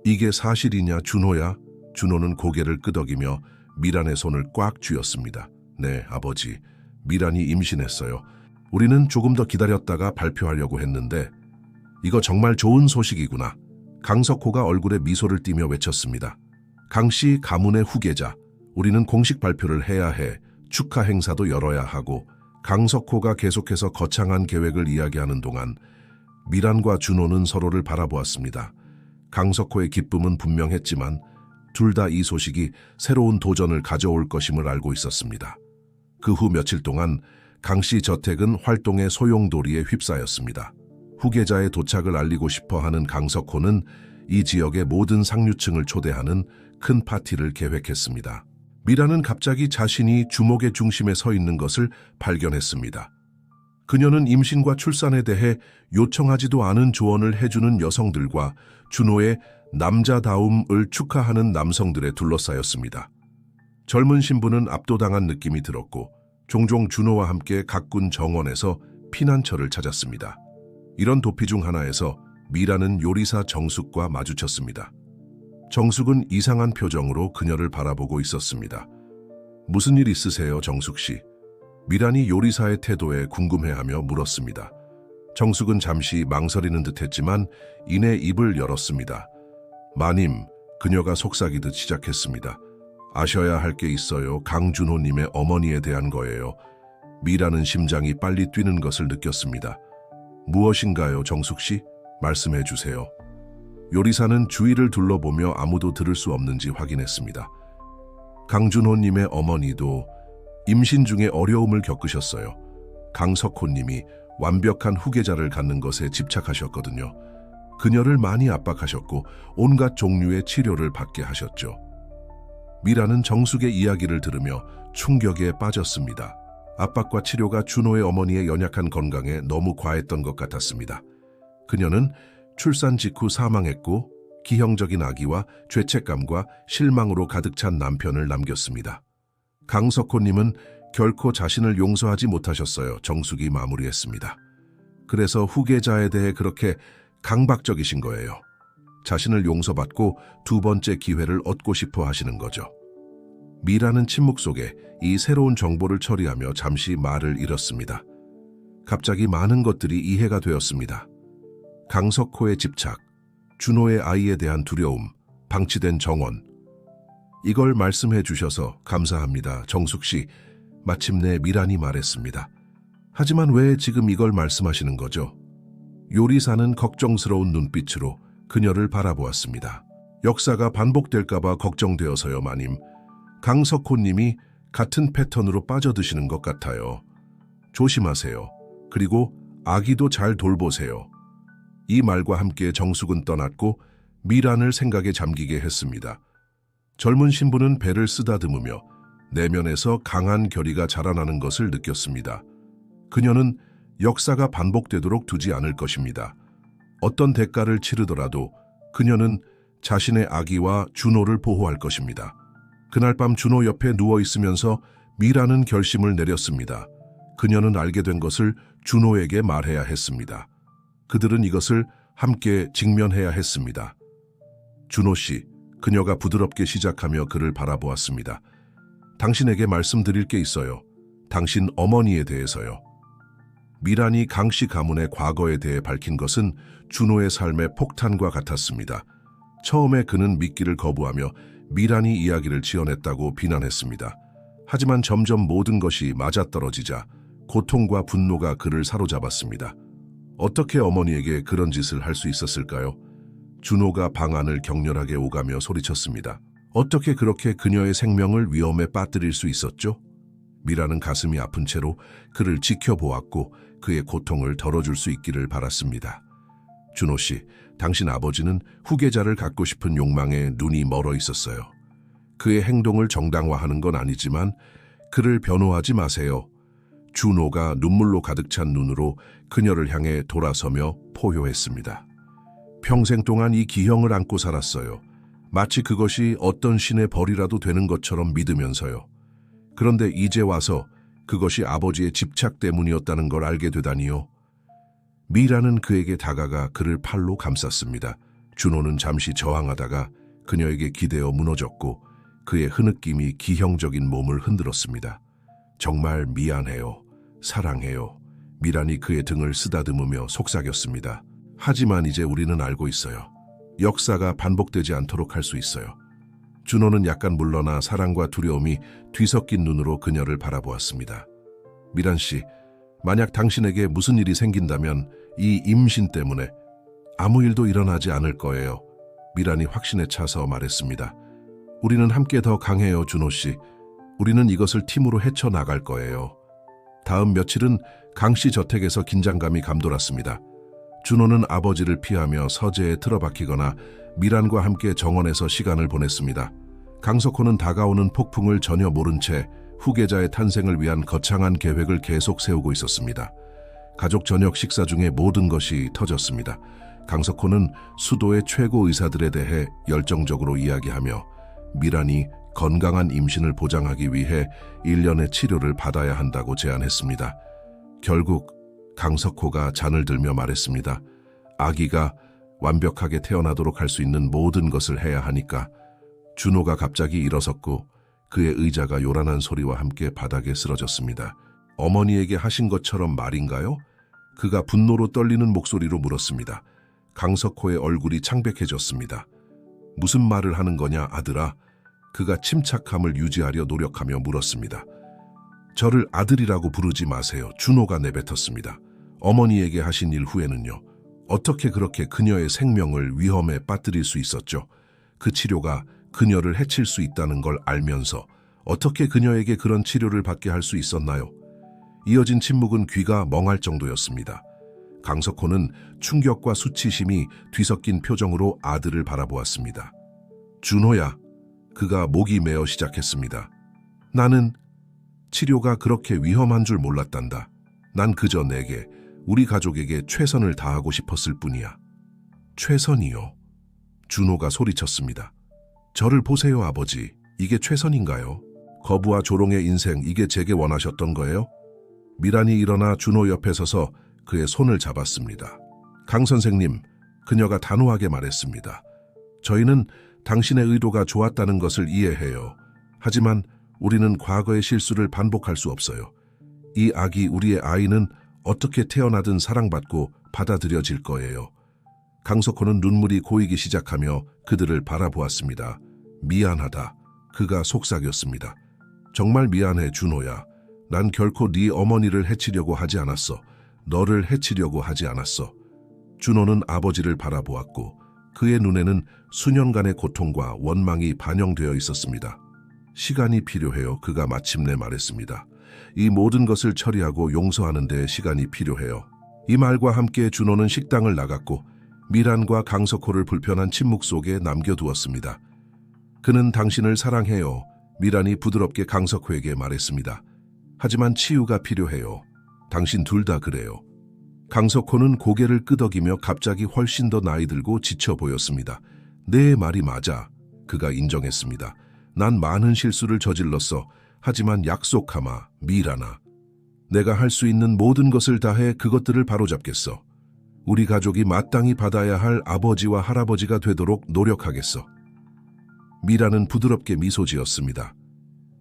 Speaker 1: 이게 사실이냐, 준호야? 준호는 고개를 끄덕이며 미란의 손을 꽉 쥐었습니다. 네, 아버지. 미란이 임신했어요. 우리는 조금 더 기다렸다가 발표하려고 했는데 이거 정말 좋은 소식이구나. 강석호가 얼굴에 미소를 띠며 외쳤습니다. 강씨 가문의 후계자. 우리는 공식 발표를 해야 해. 축하 행사도 열어야 하고. 강석호가 계속해서 거창한 계획을 이야기하는 동안 미란과 준호는 서로를 바라보았습니다. 강석호의 기쁨은 분명했지만 둘 다 이 소식이 새로운 도전을 가져올 것임을 알고 있었습니다. 그 후 며칠 동안 강씨 저택은 활동의 소용돌이에 휩싸였습니다. 후계자의 도착을 알리고 싶어하는 강석호는 이 지역의 모든 상류층을 초대하는 큰 파티를 계획했습니다. 미라는 갑자기 자신이 주목의 중심에 서 있는 것을 발견했습니다. 그녀는 임신과 출산에 대해 요청하지도 않은 조언을 해주는 여성들과 준호의 남자다움을 축하하는 남성들에 둘러싸였습니다. 젊은 신부는 압도당한 느낌이 들었고 종종 준호와 함께 가꾼 정원에서 피난처를 찾았습니다. 이런 도피 중 하나에서 미라는 요리사 정숙과 마주쳤습니다. 정숙은 이상한 표정으로 그녀를 바라보고 있었습니다. 무슨 일 있으세요, 정숙 씨? 미란이 요리사의 태도에 궁금해하며 물었습니다. 정숙은 잠시 망설이는 듯했지만 이내 입을 열었습니다. 마님, 그녀가 속삭이듯 시작했습니다. 아셔야 할 게 있어요. 강준호님의 어머니에 대한 거예요. 미라는 심장이 빨리 뛰는 것을 느꼈습니다. 무엇인가요, 정숙 씨? 말씀해 주세요. 요리사는 주위를 둘러보며 아무도 들을 수 없는지 확인했습니다. 강준호님의 어머니도 임신 중에 어려움을 겪으셨어요. 강석호님이 완벽한 후계자를 갖는 것에 집착하셨거든요. 그녀를 많이 압박하셨고 온갖 종류의 치료를 받게 하셨죠. 미라는 정숙의 이야기를 들으며 충격에 빠졌습니다. 압박과 치료가 준호의 어머니의 연약한 건강에 너무 과했던 것 같았습니다. 그녀는 출산 직후 사망했고 기형적인 아기와 죄책감과 실망으로 가득 찬 남편을 남겼습니다. 강석호님은 결코 자신을 용서하지 못하셨어요. 정숙이 마무리했습니다. 그래서 후계자에 대해 그렇게 강박적이신 거예요. 자신을 용서받고 두 번째 기회를 얻고 싶어 하시는 거죠. 미라는 침묵 속에 이 새로운 정보를 처리하며 잠시 말을 잃었습니다. 갑자기 많은 것들이 이해가 되었습니다. 강석호의 집착, 준호의 아이에 대한 두려움, 방치된 정원. 이걸 말씀해 주셔서 감사합니다, 정숙 씨. 마침내 미란이 말했습니다. 하지만 왜 지금 이걸 말씀하시는 거죠? 요리사는 걱정스러운 눈빛으로 그녀를 바라보았습니다. 역사가 반복될까 봐 걱정되어서요, 마님. 강석호님이 같은 패턴으로 빠져드시는 것 같아요. 조심하세요. 그리고 아기도 잘 돌보세요. 이 말과 함께 정숙은 떠났고 미란을 생각에 잠기게 했습니다. 젊은 신부는 배를 쓰다듬으며 내면에서 강한 결의가 자라나는 것을 느꼈습니다. 그녀는 역사가 반복되도록 두지 않을 것입니다. 어떤 대가를 치르더라도 그녀는 자신의 아기와 준호를 보호할 것입니다. 그날 밤 준호 옆에 누워있으면서 미라는 결심을 내렸습니다. 그녀는 알게 된 것을 준호에게 말해야 했습니다. 그들은 이것을 함께 직면해야 했습니다. 준호 씨, 그녀가 부드럽게 시작하며 그를 바라보았습니다. 당신에게 말씀드릴 게 있어요. 당신 어머니에 대해서요. 미란이 강씨 가문의 과거에 대해 밝힌 것은 준호의 삶의 폭탄과 같았습니다. 처음에 그는 믿기를 거부하며 미란이 이야기를 지어냈다고 비난했습니다. 하지만 점점 모든 것이 맞아떨어지자 고통과 분노가 그를 사로잡았습니다. 어떻게 어머니에게 그런 짓을 할 수 있었을까요? 준호가 방 안을 격렬하게 오가며 소리쳤습니다. 어떻게 그렇게 그녀의 생명을 위험에 빠뜨릴 수 있었죠? 미라는 가슴이 아픈 채로 그를 지켜보았고 그의 고통을 덜어줄 수 있기를 바랐습니다. 준호 씨, 당신 아버지는 후계자를 갖고 싶은 욕망에 눈이 멀어 있었어요. 그의 행동을 정당화하는 건 아니지만 그를 변호하지 마세요. 준호가 눈물로 가득 찬 눈으로 그녀를 향해 돌아서며 포효했습니다. 평생 동안 이 기형을 안고 살았어요. 마치 그것이 어떤 신의 벌이라도 되는 것처럼 믿으면서요. 그런데 이제 와서 그것이 아버지의 집착 때문이었다는 걸 알게 되다니요. 미라는 그에게 다가가 그를 팔로 감쌌습니다. 준호는 잠시 저항하다가 그녀에게 기대어 무너졌고 그의 흐느낌이 기형적인 몸을 흔들었습니다. 정말 미안해요. 사랑해요. 미란이 그의 등을 쓰다듬으며 속삭였습니다. 하지만 이제 우리는 알고 있어요. 역사가 반복되지 않도록 할 수 있어요. 준호는 약간 물러나 사랑과 두려움이 뒤섞인 눈으로 그녀를 바라보았습니다. 미란 씨, 만약 당신에게 무슨 일이 생긴다면 이 임신 때문에 아무 일도 일어나지 않을 거예요. 미란이 확신에 차서 말했습니다. 우리는 함께 더 강해요, 준호 씨. 우리는 이것을 팀으로 헤쳐나갈 거예요. 다음 며칠은 강 씨 저택에서 긴장감이 감돌았습니다. 준호는 아버지를 피하며 서재에 틀어박히거나 미란과 함께 정원에서 시간을 보냈습니다. 강석호는 다가오는 폭풍을 전혀 모른 채 후계자의 탄생을 위한 거창한 계획을 계속 세우고 있었습니다. 가족 저녁 식사 중에 모든 것이 터졌습니다. 강석호는 수도의 최고 의사들에 대해 열정적으로 이야기하며 미란이 건강한 임신을 보장하기 위해 1년의 치료를 받아야 한다고 제안했습니다. 결국 강석호가 잔을 들며 말했습니다. 아기가 완벽하게 태어나도록 할 수 있는 모든 것을 해야 하니까. 준호가 갑자기 일어섰고 그의 의자가 요란한 소리와 함께 바닥에 쓰러졌습니다. 어머니에게 하신 것처럼 말인가요? 그가 분노로 떨리는 목소리로 물었습니다. 강석호의 얼굴이 창백해졌습니다. 무슨 말을 하는 거냐, 아들아? 그가 침착함을 유지하려 노력하며 물었습니다. 저를 아들이라고 부르지 마세요. 준호가 내뱉었습니다. 어머니에게 하신 일 후에는요. 어떻게 그렇게 그녀의 생명을 위험에 빠뜨릴 수 있었죠? 그 치료가 그녀를 해칠 수 있다는 걸 알면서 어떻게 그녀에게 그런 치료를 받게 할 수 있었나요? 이어진 침묵은 귀가 멍할 정도였습니다. 강석호는 충격과 수치심이 뒤섞인 표정으로 아들을 바라보았습니다. 준호야, 그가 목이 메어 시작했습니다. 나는 치료가 그렇게 위험한 줄 몰랐단다. 난 그저 내게, 우리 가족에게 최선을 다하고 싶었을 뿐이야. 최선이요? 준호가 소리쳤습니다. 저를 보세요, 아버지. 이게 최선인가요? 거부와 조롱의 인생, 이게 제게 원하셨던 거예요? 미란이 일어나 준호 옆에 서서 그의 손을 잡았습니다. 강 선생님, 그녀가 단호하게 말했습니다. 저희는 당신의 의도가 좋았다는 것을 이해해요. 하지만 우리는 과거의 실수를 반복할 수 없어요. 이 아기, 우리의 아이는 어떻게 태어나든 사랑받고 받아들여질 거예요. 강석호는 눈물이 고이기 시작하며 그들을 바라보았습니다. 미안하다. 그가 속삭였습니다. 정말 미안해, 준호야. 난 결코 네 어머니를 해치려고 하지 않았어. 너를 해치려고 하지 않았어. 준호는 아버지를 바라보았고 그의 눈에는 수년간의 고통과 원망이 반영되어 있었습니다. 시간이 필요해요. 그가 마침내 말했습니다. 이 모든 것을 처리하고 용서하는 데 시간이 필요해요. 이 말과 함께 준호는 식당을 나갔고 미란과 강석호를 불편한 침묵 속에 남겨두었습니다. 그는 당신을 사랑해요. 미란이 부드럽게 강석호에게 말했습니다. 하지만 치유가 필요해요. 당신 둘 다 그래요. 강석호는 고개를 끄덕이며 갑자기 훨씬 더 나이 들고 지쳐 보였습니다. 내 말이 맞아. 그가 인정했습니다. 난 많은 실수를 저질렀어. 하지만 약속하마, 미란아. 내가 할 수 있는 모든 것을 다해 그것들을 바로잡겠어. 우리 가족이 마땅히 받아야 할 아버지와 할아버지가 되도록 노력하겠어. 미란은 부드럽게 미소 지었습니다.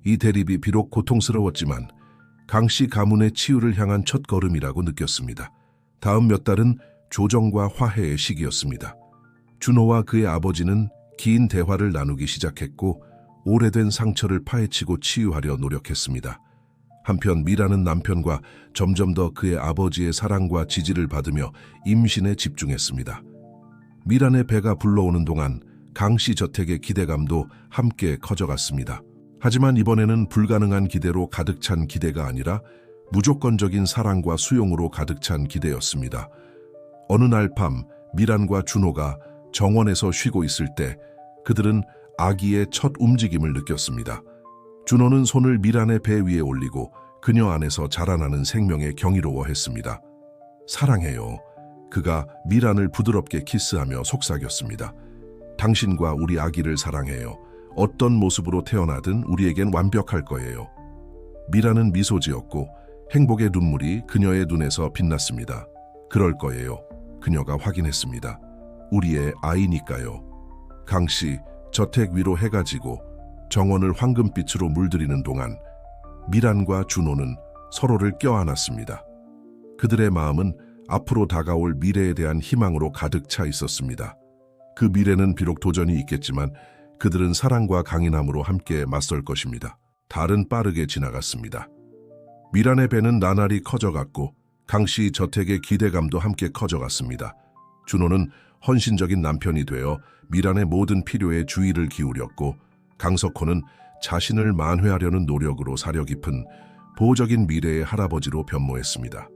Speaker 1: 이 대립이 비록 고통스러웠지만 강씨 가문의 치유를 향한 첫걸음이라고 느꼈습니다. 다음 몇 달은 조정과 화해의 시기였습니다. 준호와 그의 아버지는 긴 대화를 나누기 시작했고 오래된 상처를 파헤치고 치유하려 노력했습니다. 한편 미라는 남편과 점점 더 그의 아버지의 사랑과 지지를 받으며 임신에 집중했습니다. 미란의 배가 불러오는 동안 강씨 저택의 기대감도 함께 커져갔습니다. 하지만 이번에는 불가능한 기대로 가득 찬 기대가 아니라 무조건적인 사랑과 수용으로 가득 찬 기대였습니다. 어느 날 밤 미란과 준호가 정원에서 쉬고 있을 때 그들은 아기의 첫 움직임을 느꼈습니다. 준호는 손을 미란의 배 위에 올리고 그녀 안에서 자라나는 생명에 경이로워했습니다. 사랑해요. 그가 미란을 부드럽게 키스하며 속삭였습니다. 당신과 우리 아기를 사랑해요. 어떤 모습으로 태어나든 우리에겐 완벽할 거예요. 미란은 미소 지었고 행복의 눈물이 그녀의 눈에서 빛났습니다. 그럴 거예요. 그녀가 확인했습니다. 우리의 아이니까요. 강씨 저택 위로 해가 지고 정원을 황금빛으로 물들이는 동안 미란과 준호는 서로를 껴안았습니다. 그들의 마음은 앞으로 다가올 미래에 대한 희망으로 가득 차 있었습니다. 그 미래는 비록 도전이 있겠지만 그들은 사랑과 강인함으로 함께 맞설 것입니다. 달은 빠르게 지나갔습니다. 미란의 배는 나날이 커져갔고 강씨 저택의 기대감도 함께 커져갔습니다. 준호는 헌신적인 남편이 되어 미란의 모든 필요에 주의를 기울였고 강석호는 자신을 만회하려는 노력으로 사려 깊은 보호적인 미래의 할아버지로 변모했습니다.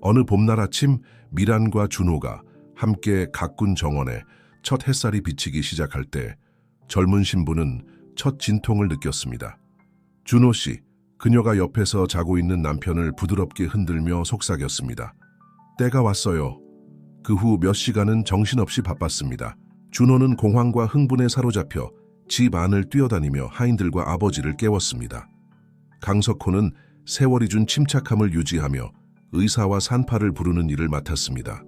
Speaker 1: 어느 봄날 아침 미란과 준호가 함께 가꾼 정원에 첫 햇살이 비치기 시작할 때 젊은 신부는 첫 진통을 느꼈습니다. 준호 씨, 그녀가 옆에서 자고 있는 남편을 부드럽게 흔들며 속삭였습니다. 때가 왔어요. 그 후 몇 시간은 정신없이 바빴습니다. 준호는 공황과 흥분에 사로잡혀 집 안을 뛰어다니며 하인들과 아버지를 깨웠습니다. 강석호는 세월이 준 침착함을 유지하며 의사와 산파를 부르는 일을 맡았습니다.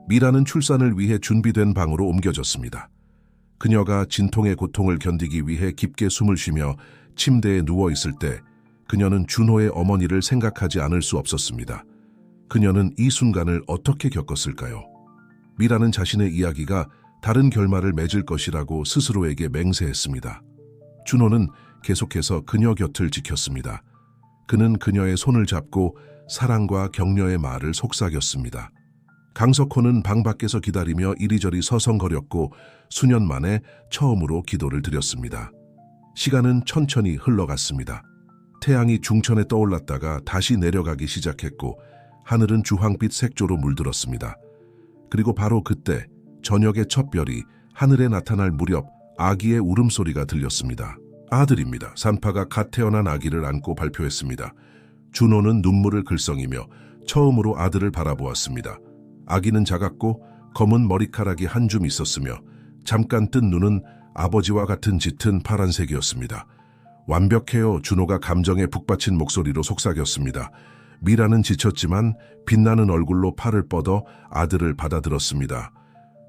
Speaker 1: 미라는 출산을 위해 준비된 방으로 옮겨졌습니다. 그녀가 진통의 고통을 견디기 위해 깊게 숨을 쉬며 침대에 누워있을 때 그녀는 준호의 어머니를 생각하지 않을 수 없었습니다. 그녀는 이 순간을 어떻게 겪었을까요? 미라는 자신의 이야기가 다른 결말을 맺을 것이라고 스스로에게 맹세했습니다. 준호는 계속해서 그녀 곁을 지켰습니다. 그는 그녀의 손을 잡고 사랑과 격려의 말을 속삭였습니다. 강석호는 방 밖에서 기다리며 이리저리 서성거렸고 수년 만에 처음으로 기도를 드렸습니다. 시간은 천천히 흘러갔습니다. 태양이 중천에 떠올랐다가 다시 내려가기 시작했고 하늘은 주황빛 색조로 물들었습니다. 그리고 바로 그때 저녁의 첫 별이 하늘에 나타날 무렵 아기의 울음소리가 들렸습니다. 아들입니다. 산파가 갓 태어난 아기를 안고 발표했습니다. 준호는 눈물을 글썽이며 처음으로 아들을 바라보았습니다. 아기는 작았고 검은 머리카락이 한 줌 있었으며 잠깐 뜬 눈은 아버지와 같은 짙은 파란색이었습니다. 완벽해요. 준호가 감정에 북받친 목소리로 속삭였습니다. 미라는 지쳤지만 빛나는 얼굴로 팔을 뻗어 아들을 받아들었습니다.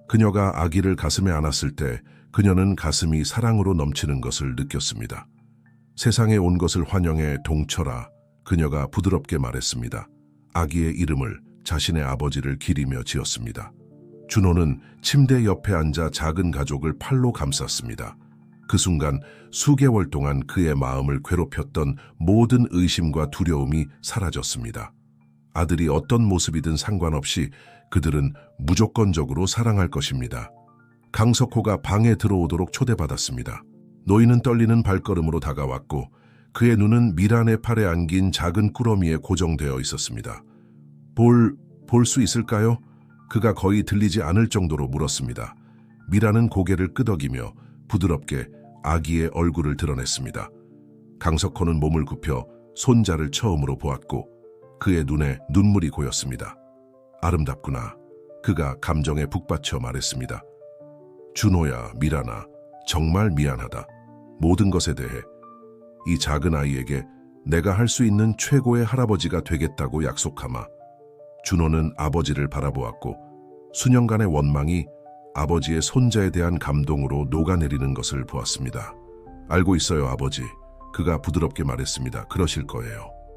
Speaker 1: 그녀가 아기를 가슴에 안았을 때 그녀는 가슴이 사랑으로 넘치는 것을 느꼈습니다. 세상에 온 것을 환영해 동철아, 그녀가 부드럽게 말했습니다. 아기의 이름을 자신의 아버지를 기리며 지었습니다. 준호는 침대 옆에 앉아 작은 가족을 팔로 감쌌습니다. 그 순간 수개월 동안 그의 마음을 괴롭혔던 모든 의심과 두려움이 사라졌습니다. 아들이 어떤 모습이든 상관없이 그들은 무조건적으로 사랑할 것입니다. 강석호가 방에 들어오도록 초대받았습니다. 노인은 떨리는 발걸음으로 다가왔고 그의 눈은 미란의 팔에 안긴 작은 꾸러미에 고정되어 있었습니다. 볼 수 있을까요? 그가 거의 들리지 않을 정도로 물었습니다. 미란은 고개를 끄덕이며 부드럽게 아기의 얼굴을 드러냈습니다. 강석호는 몸을 굽혀 손자를 처음으로 보았고 그의 눈에 눈물이 고였습니다. 아름답구나. 그가 감정에 북받쳐 말했습니다. 준호야, 미란아, 정말 미안하다. 모든 것에 대해. 이 작은 아이에게 내가 할 수 있는 최고의 할아버지가 되겠다고 약속하마. 준호는 아버지를 바라보았고 수년간의 원망이 아버지의 손자에 대한 감동으로 녹아내리는 것을 보았습니다. 알고 있어요, 아버지. 그가 부드럽게 말했습니다. 그러실 거예요.